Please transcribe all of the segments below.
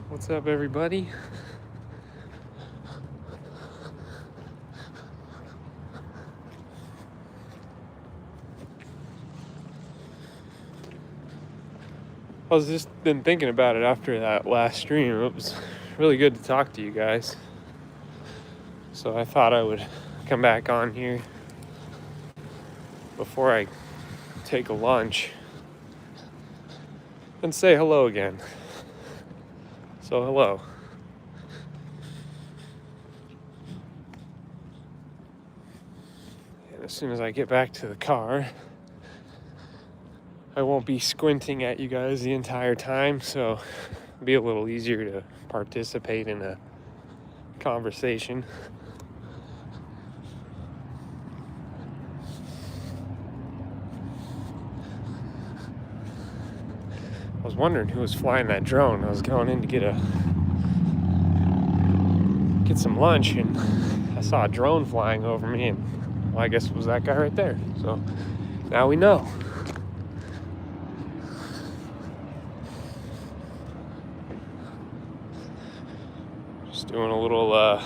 What's up, everybody? I was just been thinking about it after that last stream. It was really good to talk to you guys. So I thought I would come back on here before I take a lunch and say hello again. So hello. And as soon as I get back to the car, I won't be squinting at you guys the entire time, so it'll be a little easier to participate in a conversation. I was wondering who was flying that drone. I was going in to get some lunch, and I saw a drone flying over me, and well, I guess it was that guy right there. So now we know. Just doing a little, I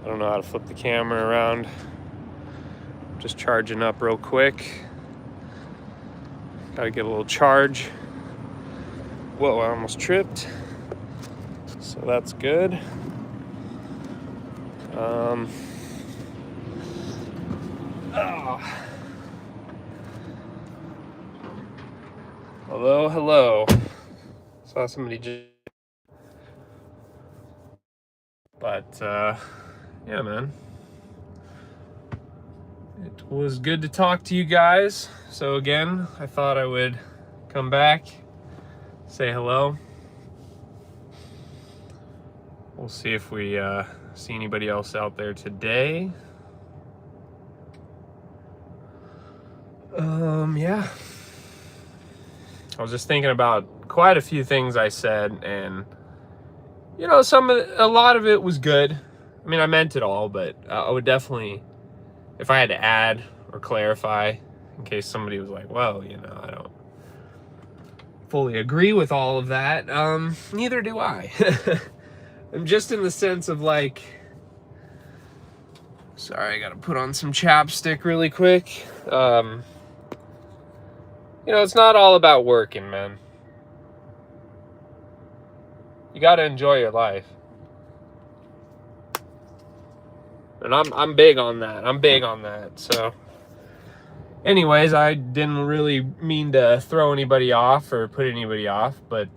don't know how to flip the camera around. Just charging up real quick. Gotta get a little charge. Whoa, I almost tripped. So that's good. Hello. Saw somebody just. But, yeah, man. It was good to talk to you guys. So again, I thought I would come back, say hello. We'll see if we see anybody else out there today. Yeah. I was just thinking about quite a few things I said, and you know, a lot of it was good. I mean, I meant it all, but I would definitely, if I had to add or clarify, in case somebody was like, well, you know, I don't fully agree with all of that. Neither do I. I'm just in the sense of like, sorry, I gotta put on some chapstick really quick. You know, it's not all about working, man. You gotta enjoy your life. And I'm big on that. So anyways, I didn't really mean to throw anybody off or put anybody off, but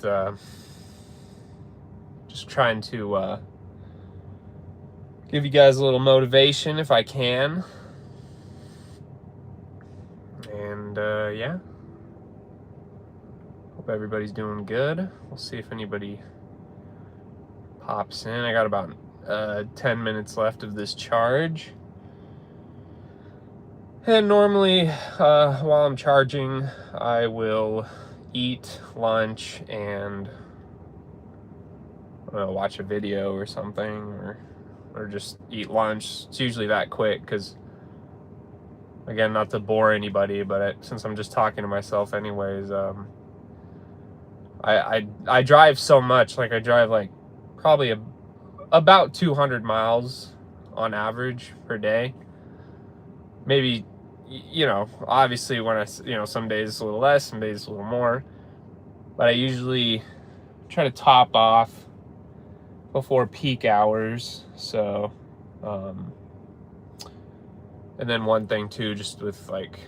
just trying to give you guys a little motivation if I can. And yeah. Hope everybody's doing good. We'll see if anybody pops in. I got about 10 minutes left of this charge. And normally, while I'm charging, I will eat lunch and watch a video or something, or just eat lunch. It's usually that quick because, again, not to bore anybody, but since I'm just talking to myself anyways, I drive so much. Like, I drive like probably about 200 miles on average per day. Maybe, you know, obviously when some days it's a little less, some days it's a little more, but I usually try to top off before peak hours. So, and then one thing too, just with like,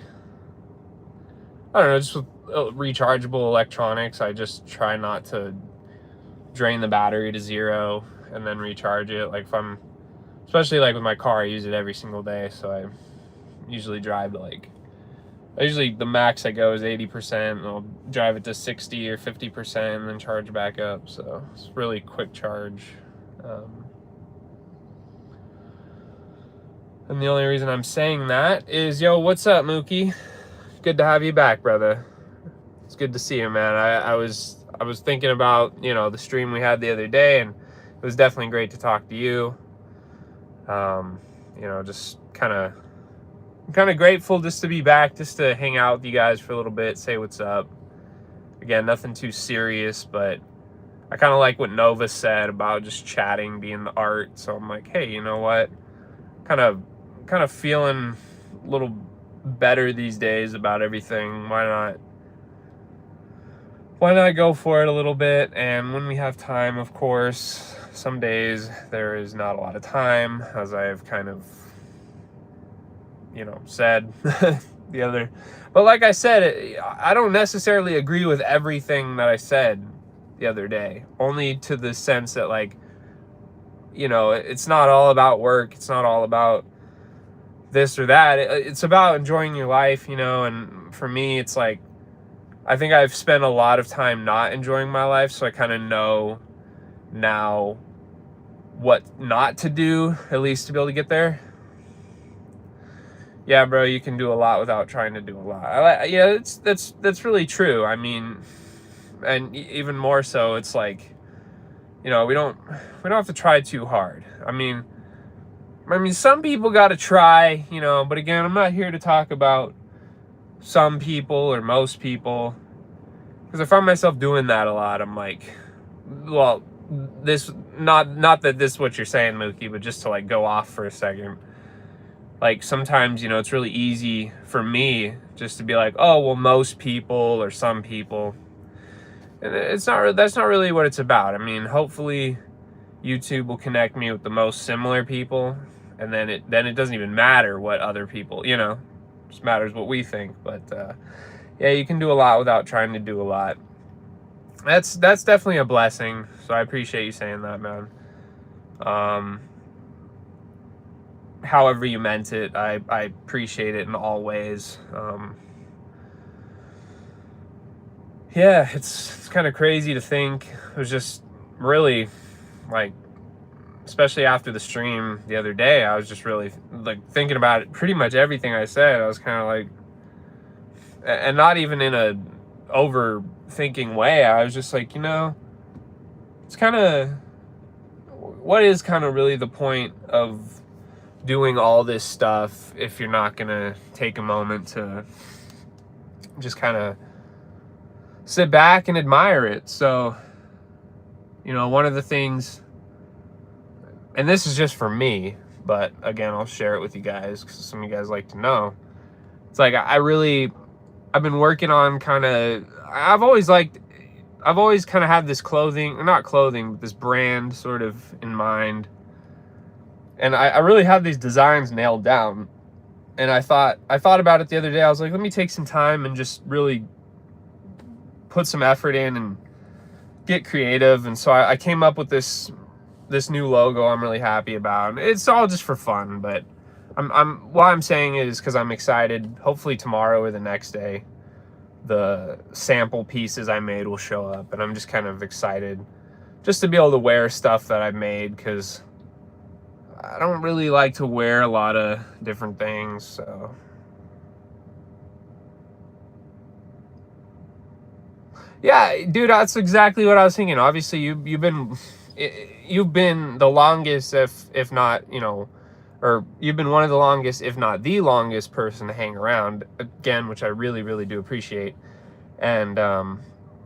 I don't know, just with rechargeable electronics, I just try not to drain the battery to zero and then recharge it. Like, especially like with my car, I use it every single day, so I usually drive to usually the max I go is 80%, and I'll drive it to 60 or 50% and then charge back up. So it's really quick charge. And the only reason I'm saying that is, yo, what's up, Mookie? Good to have you back, brother. It's good to see you, man. I was thinking about, you know, the stream we had the other day, and it was definitely great to talk to you. You know, just I'm kind of grateful just to be back, just to hang out with you guys for a little bit, say what's up. Again, nothing too serious, but I kind of like what Nova said about just chatting being the art. So I'm like, hey, you know what? Kind of feeling a little better these days about everything. Why not go for it a little bit? And when we have time, of course, some days there is not a lot of time, as I've kind of, said the other. But like I said, I don't necessarily agree with everything that I said the other day, only to the sense that, like, it's not all about work. It's not all about this or that. It's about enjoying your life, and for me, it's like, I think I've spent a lot of time not enjoying my life, so I kind of know now what not to do, at least to be able to get there. Yeah, bro, you can do a lot without trying to do a lot. Yeah, that's really true. I mean, and even more so, it's like, we don't have to try too hard. I mean, some people got to try, but again, I'm not here to talk about some people or most people, because I find myself doing that a lot. I'm like, well, this, not that this is what you're saying, Mookie, but just to like go off for a second. Like sometimes, it's really easy for me just to be like, oh, well, most people or some people. And that's not really what it's about. I mean, hopefully YouTube will connect me with the most similar people, and then it doesn't even matter what other people, just matters what we think. But yeah, you can do a lot without trying to do a lot. That's definitely a blessing. So I appreciate you saying that, man. However you meant it, I appreciate it in all ways. Yeah, it's kind of crazy to think. It was just really, like, especially after the stream the other day, I was just really like thinking about it. Pretty much everything I said, I was kind of like, and not even in a overthinking way. I was just like, it's kind of, what is kind of really the point of doing all this stuff if you're not gonna take a moment to just kind of sit back and admire it? So, one of the things, and this is just for me, but again, I'll share it with you guys because some of you guys like to know. It's like, I've been working on I've always kind of had this this brand sort of in mind. And I really have these designs nailed down. And I thought about it the other day. I was like, let me take some time and just really put some effort in and get creative. And so I came up with this new logo I'm really happy about. It's all just for fun, but why I'm saying it is because I'm excited. Hopefully tomorrow or the next day, the sample pieces I made will show up, and I'm just kind of excited just to be able to wear stuff that I've made, because I don't really like to wear a lot of different things. So yeah, dude, that's exactly what I was thinking. Obviously, you've been the longest, if not, or you've been one of the longest, if not the longest person to hang around, again, which I really, really do appreciate. And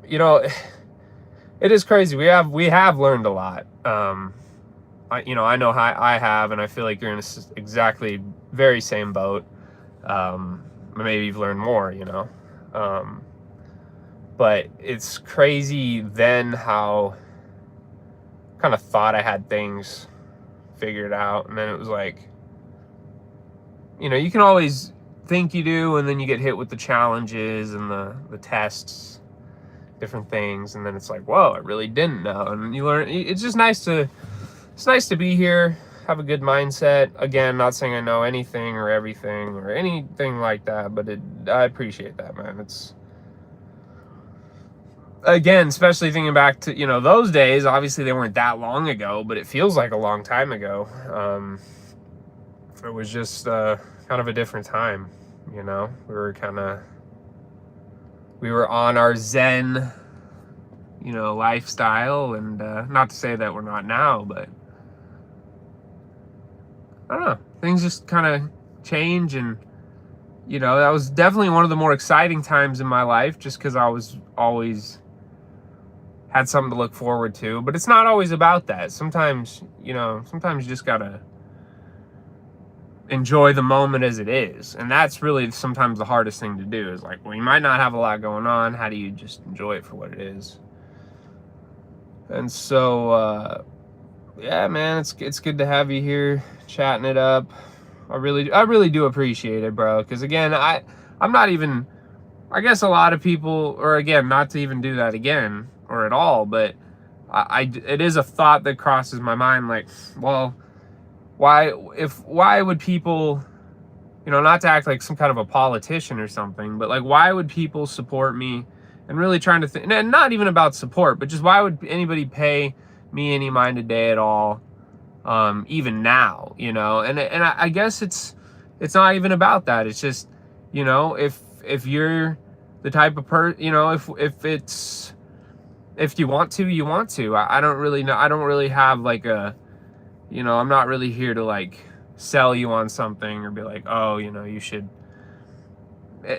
it is crazy. We have learned a lot. I know how I have, and I feel like you're in exactly very same boat. Maybe you've learned more, but it's crazy then how kind of thought I had things figured out, and then it was like, you can always think you do, and then you get hit with the challenges and the tests, different things, and then it's like, whoa, I really didn't know. And you learn. It's just nice to be here, have a good mindset. Again, not saying I know anything or everything or anything like that, but I appreciate that, man. It's, again, especially thinking back to, those days. Obviously they weren't that long ago, but it feels like a long time ago. It was just kind of a different time. We were on our Zen, lifestyle, and not to say that we're not now, but I don't know, things just kind of change. And that was definitely one of the more exciting times in my life, just because I was always had something to look forward to. But it's not always about that. Sometimes, you know, sometimes you just gotta enjoy the moment as it is. And that's really sometimes the hardest thing to do, is like, well, you might not have a lot going on. How do you just enjoy it for what it is? And so, yeah, man, it's good to have you here chatting it up. I really do appreciate it, bro. Because again, I'm not even, I guess a lot of people, or again, not to even do that again or at all, but it is a thought that crosses my mind, like, well, why would people, you know, not to act like some kind of a politician or something, but like, why would people support me? And really trying to think, and not even about support, but just why would anybody pay me any mind a day at all, even now, you know? And I guess it's not even about that. It's just, you know, if you're the type of you know, if you want to, you want to. I don't really know. I don't really have like a, you know, I'm not really here to like sell you on something or be like, oh, you know, you should.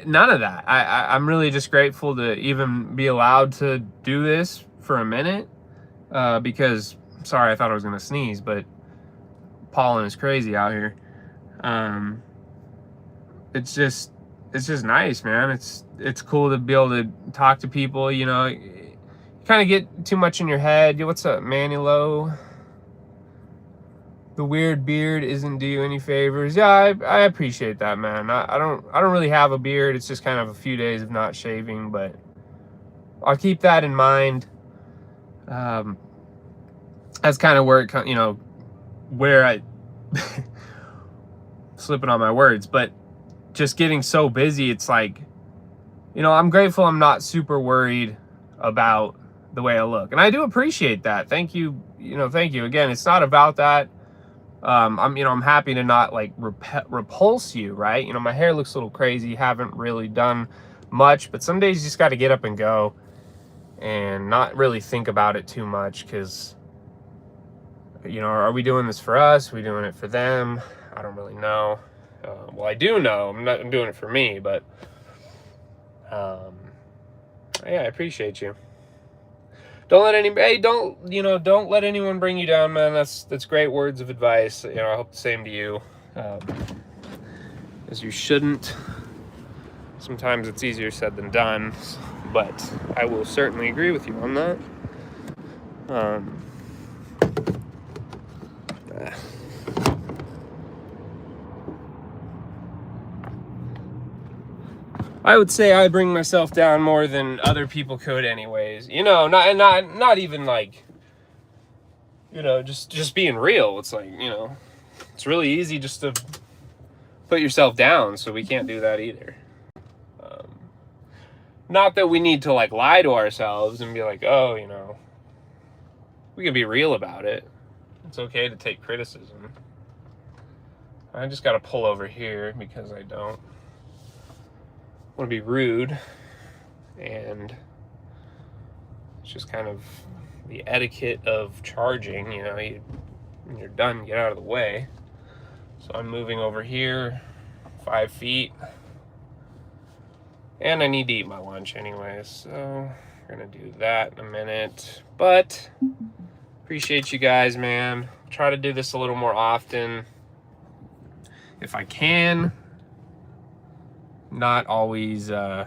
None of that. I'm really just grateful to even be allowed to do this for a minute, because, sorry, I thought I was going to sneeze, but pollen is crazy out here. It's just nice, man. It's cool to be able to talk to people, you know. You kind of get too much in your head. What's up, Manny Lowe? The weird beard isn't do you any favors. Yeah, I appreciate that, man. I don't really have a beard. It's just kind of a few days of not shaving, but I'll keep that in mind. That's kind of where it, you know, where I slipping on my words, but just getting so busy, it's like, you know, I'm grateful I'm not super worried about the way I look, and I do appreciate that. Thank you, you know, thank you again. It's not about that. I'm happy to not like repulse you, right? You know, my hair looks a little crazy. Haven't really done much, but some days you just got to get up and go and not really think about it too much, because, you know, are we doing this for us? Are we doing it for them? I don't really know. Well, I do know. I'm doing it for me, but yeah, I appreciate you. Don't let anyone bring you down, man. That's great words of advice. You know, I hope the same to you. As you shouldn't. Sometimes it's easier said than done, but I will certainly agree with you on that. I would say I bring myself down more than other people could anyways. You know, not even like, you know, just being real. It's like, you know, it's really easy just to put yourself down, so we can't do that either. Not that we need to like lie to ourselves and be like, oh, you know, we can be real about it. It's okay to take criticism. I just got to pull over here because I don't want to be rude, and it's just kind of the etiquette of charging. You know, when you're done, get out of the way. So I'm moving over here 5 feet, and I need to eat my lunch anyway, so we're gonna do that in a minute. But appreciate you guys, man. Try to do this a little more often if I can. Not always, you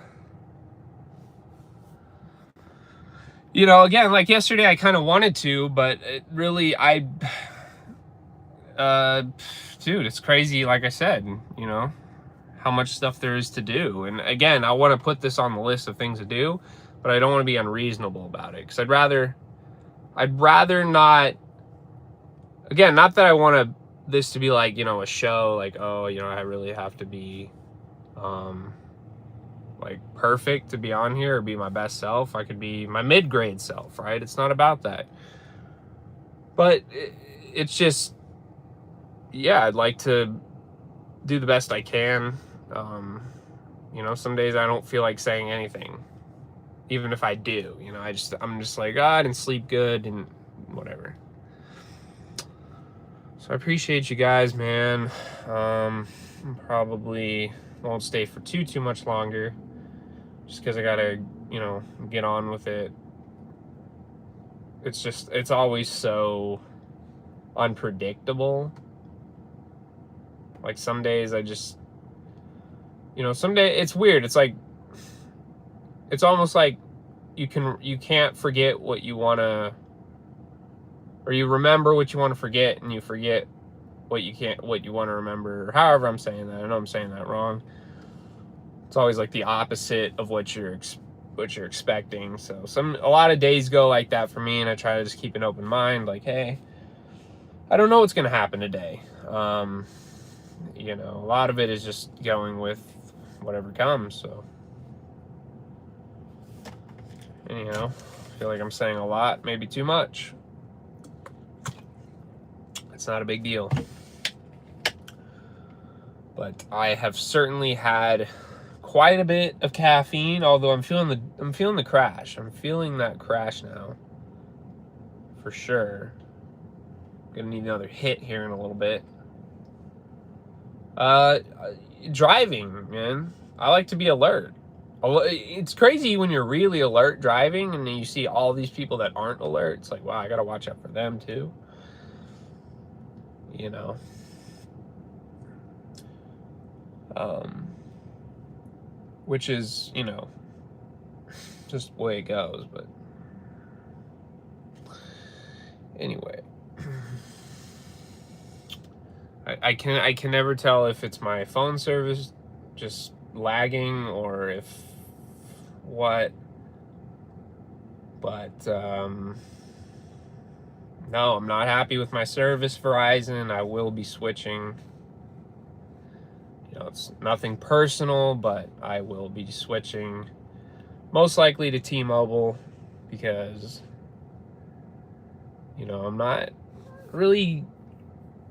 know, again, like yesterday I kind of wanted to, but it really, dude, it's crazy, like I said, you know, how much stuff there is to do. And again, I want to put this on the list of things to do, but I don't want to be unreasonable about it, because I'd rather not, again, not that I want this to be like, you know, a show, like, oh, you know, I really have to be like perfect to be on here or be my best self. I could be my mid-grade self, right? It's not about that. But it's just, yeah, I'd like to do the best I can. You know, some days I don't feel like saying anything, even if I do. You know, I'm just like, I didn't sleep good and whatever. So I appreciate you guys, man. Probably won't stay for too much longer, just because I gotta, you know, get on with it. it's always so unpredictable. Like some days I just, some day it's weird. It's like, it's almost like you can't forget what you want to, or you remember what you want to forget, and you forget what you want to remember. However I'm saying that. I know I'm saying that wrong. It's always like the opposite of what you're expecting. So a lot of days go like that for me, and I try to just keep an open mind. Like, hey, I don't know what's gonna happen today. A lot of it is just going with whatever comes. So anyhow, I feel like I'm saying a lot, maybe too much. It's not a big deal. But I have certainly had quite a bit of caffeine, although I'm feeling the crash. I'm feeling that crash now. For sure. Gonna need another hit here in a little bit. Driving, man. I like to be alert. It's crazy when you're really alert driving and then you see all these people that aren't alert. It's like, wow, I gotta watch out for them too. Which is, just the way it goes. But anyway, I can never tell if it's my phone service just lagging or if what. But no, I'm not happy with my service, Verizon. I will be switching. It's nothing personal, but I will be switching most likely to T-Mobile because, I'm not really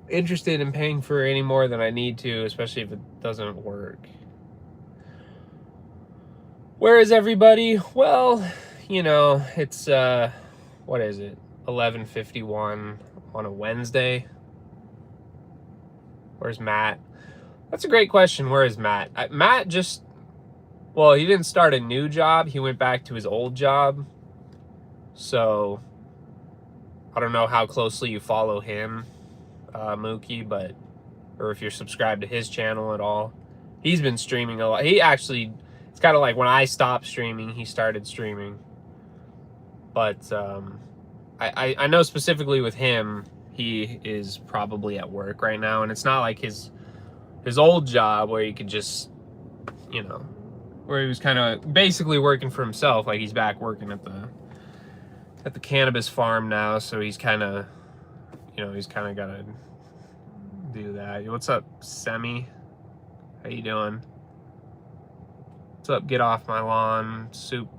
interested in paying for any more than I need to, especially if it doesn't work. Where is everybody? Well, it's, what is it? 11:51 on a Wednesday. Where's Matt? That's a great question. Where is Matt? Matt he didn't start a new job. He went back to his old job. So, I don't know how closely you follow him, Mookie, or if you're subscribed to his channel at all. He's been streaming a lot. It's kind of like when I stopped streaming, he started streaming. But I know specifically with him, he is probably at work right now, and it's not like his old job where he could just, where he was kind of basically working for himself. Like he's back working at the cannabis farm now, so he's kind of, got to do that. What's up, Semi? How you doing? What's up? Get off my lawn, Soup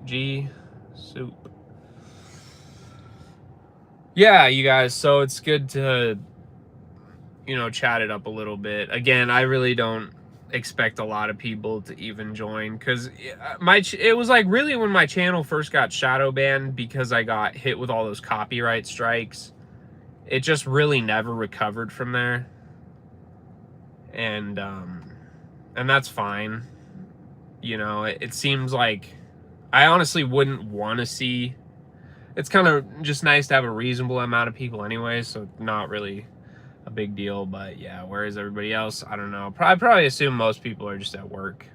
G, Soup. Yeah, you guys. So it's good to, chat it up a little bit. Again, I really don't expect a lot of people to even join because it was like really when my channel first got shadow banned because I got hit with all those copyright strikes. It just really never recovered from there, and that's fine. It seems like I honestly wouldn't want to see. It's kind of just nice to have a reasonable amount of people anyway, so not really a big deal. But yeah, where is everybody else? I don't know. I probably assume most people are just at work,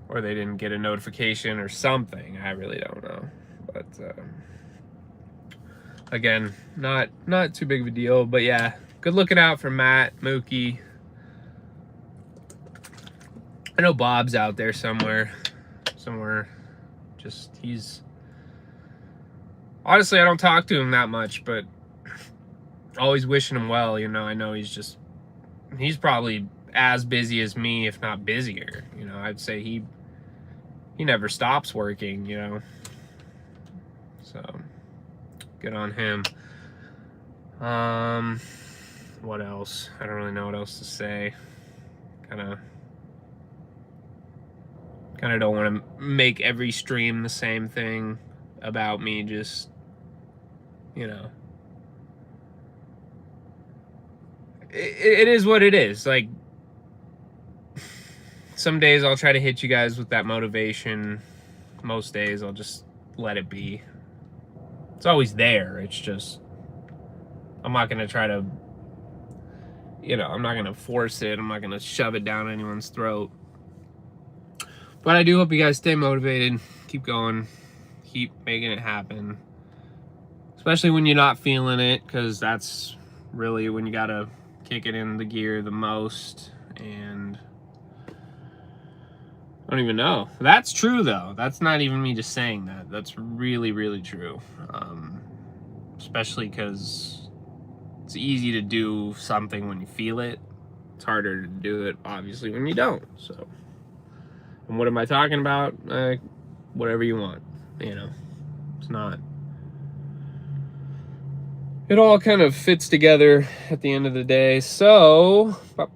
or they didn't get a notification or something. I really don't know. But again, not too big of a deal. But yeah, good looking out for Matt, Mookie. I know Bob's out there somewhere. Just he's honestly, I don't talk to him that much, but always wishing him well. I know he's probably as busy as me, if not busier. I'd say he never stops working, so good on him. What else? I don't really know what else to say. Kind of don't want to make every stream the same thing about me. Just it is what it is. Like some days I'll try to hit you guys with that motivation. Most days I'll just let it be. It's always there. It's just, I'm not going to try to, I'm not going to force it. I'm not going to shove it down anyone's throat. But I do hope you guys stay motivated, keep going, keep making it happen. Especially when you're not feeling it, because that's really when you got to kick it in the gear the most. And I don't even know. That's true, though. That's not even me just saying that. That's really, really true. Especially because it's easy to do something when you feel it. It's harder to do it, obviously, when you don't. So, and what am I talking about? Whatever you want. It's not. It all kind of fits together at the end of the day. So, I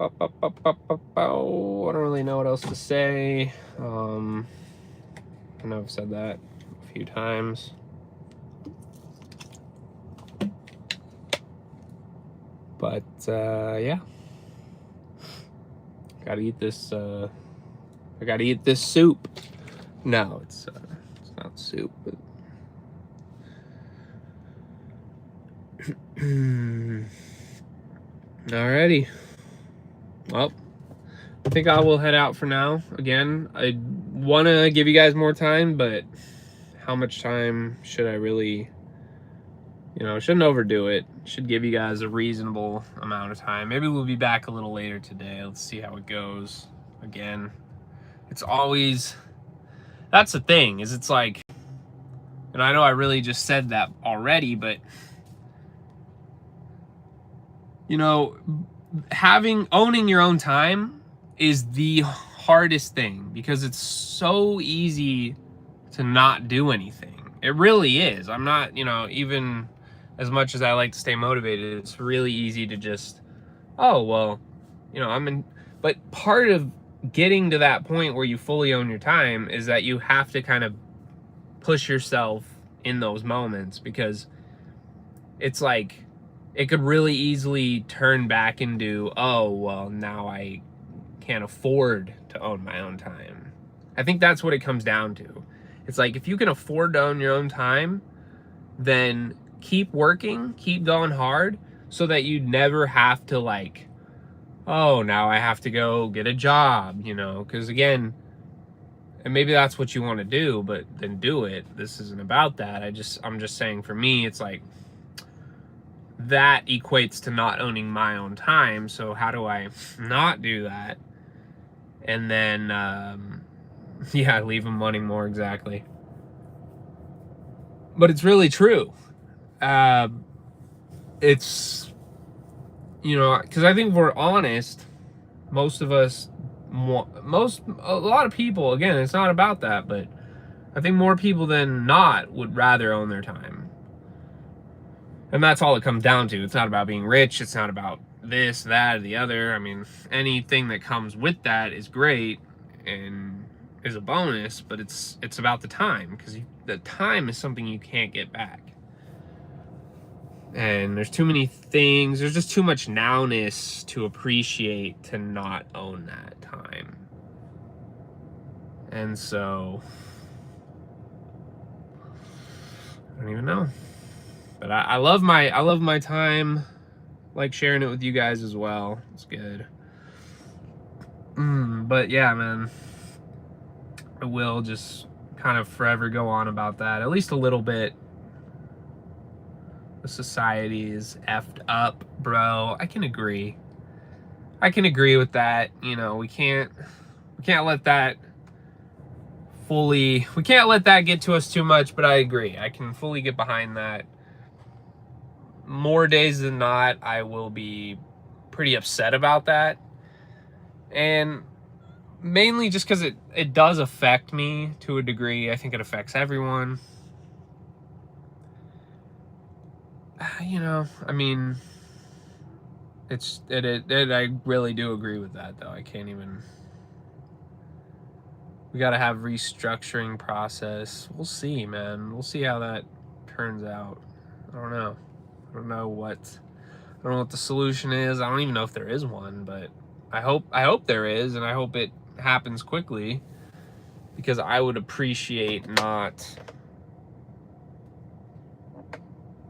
don't really know what else to say. I know I've said that a few times. But, yeah. Gotta eat this, I gotta eat this soup. No, it's not soup, but... Alrighty. Well, I think I will head out for now. Again, I want to give you guys more time, but how much time should I really, shouldn't overdo it. Should give you guys a reasonable amount of time. Maybe we'll be back a little later today. Let's see how it goes. Again, it's always, that's the thing, is it's like, and I know I really just said that already, but owning your own time is the hardest thing, because it's so easy to not do anything. It really is. I'm not, even as much as I like to stay motivated, it's really easy to just, oh, well, but part of getting to that point where you fully own your time is that you have to kind of push yourself in those moments, because it's like, it could really easily turn back into, oh, well, now I can't afford to own my own time. I think that's what it comes down to. It's like, if you can afford to own your own time, then keep working, keep going hard, so that you never have to, like, oh, now I have to go get a job, because again, and maybe that's what you want to do, but then do it. This isn't about that. I'm just saying, for me, it's like, that equates to not owning my own time. So how do I not do that? And then, yeah, leave them wanting more, exactly. But it's really true. It's, because I think if we're honest, most of us, a lot of people, again, it's not about that, but I think more people than not would rather own their time. And that's all it comes down to. It's not about being rich. It's not about this, that, or the other. I mean, anything that comes with that is great and is a bonus, but it's about the time, because the time is something you can't get back. And there's too many things. There's just too much nowness to appreciate to not own that time. And so, I don't even know. But I love my time, like sharing it with you guys as well. It's good. But yeah, man, I will just kind of forever go on about that, at least a little bit. The society is effed up, bro. I can agree with that. We can't let that get to us too much, but I agree. I can fully get behind that. More days than not, I will be pretty upset about that. And mainly just because it does affect me to a degree. I think it affects everyone. I mean, I really do agree with that, though. I can't even... We got to have restructuring process. We'll see, man. We'll see how that turns out. I don't know. I don't know what the solution is. I don't even know if there is one, but I hope there is, and I hope it happens quickly, because I would appreciate not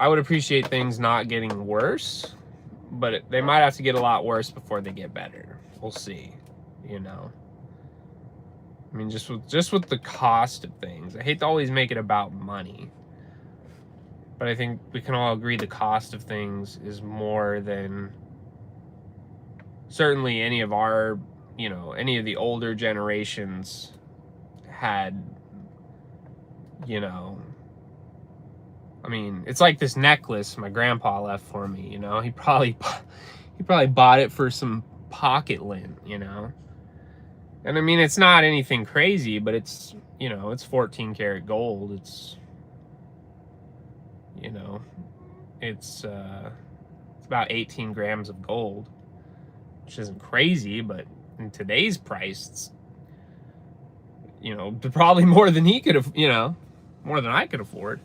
I would appreciate things not getting worse, but they might have to get a lot worse before they get better. We'll see, you know. I mean, just with the cost of things. I hate to always make it about money, but I think we can all agree the cost of things is more than certainly any of our, you know, any of the older generations had, you know. I mean, it's like this necklace my grandpa left for me, you know. He probably bought it for some pocket lint, you know. And I mean, it's not anything crazy, but it's, you know, it's 14 karat gold. It's, you know, it's about 18 grams of gold, which isn't crazy, but in today's price, it's, you know, probably more than he could have, you know, more than I could afford.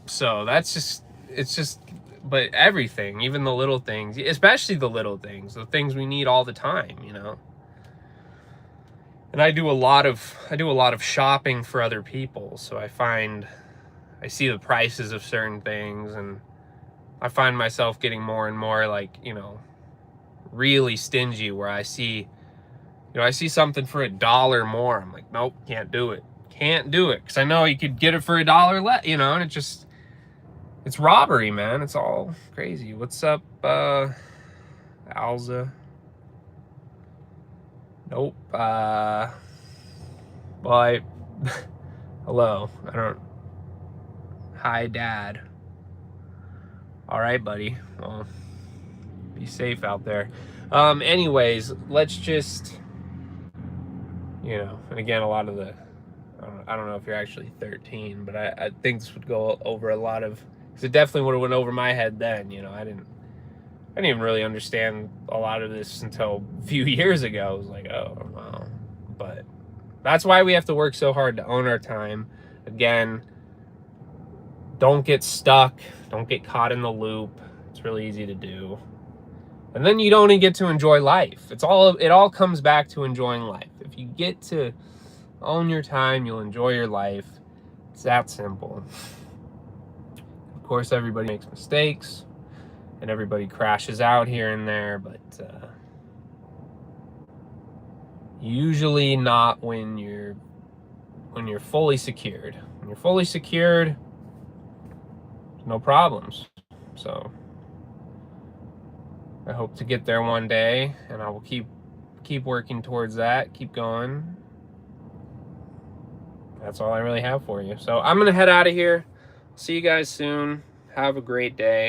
So that's just, it's just, but everything, even the little things, especially the little things, the things we need all the time, you know. And I do a lot of shopping for other people, so I see the prices of certain things, and I find myself getting more and more, like, you know, really stingy, where I see something for $1 more. I'm like, nope, can't do it, because I know you could get it for $1 less, you know, and it's robbery, man. It's all crazy. What's up, Alza? Nope. Well, hello. Hi, Dad. All right, buddy. Well, be safe out there. Anyways, let's just, you know, and again, a lot of the, I don't know if you're actually 13, but I think this would go over a lot of, because it definitely would have went over my head then, you know. I didn't even really understand a lot of this until a few years ago. I was like, oh, wow. But that's why we have to work so hard to own our time. Again, don't get stuck. Don't get caught in the loop. It's really easy to do. And then you don't even get to enjoy life. It all comes back to enjoying life. If you get to own your time, you'll enjoy your life. It's that simple. Of course, everybody makes mistakes, and everybody crashes out here and there, but usually not when you're fully secured. When you're fully secured, no problems. So I hope to get there one day, and I will keep working towards that, keep going. That's all I really have for you. So I'm gonna head out of here. See you guys soon. Have a great day.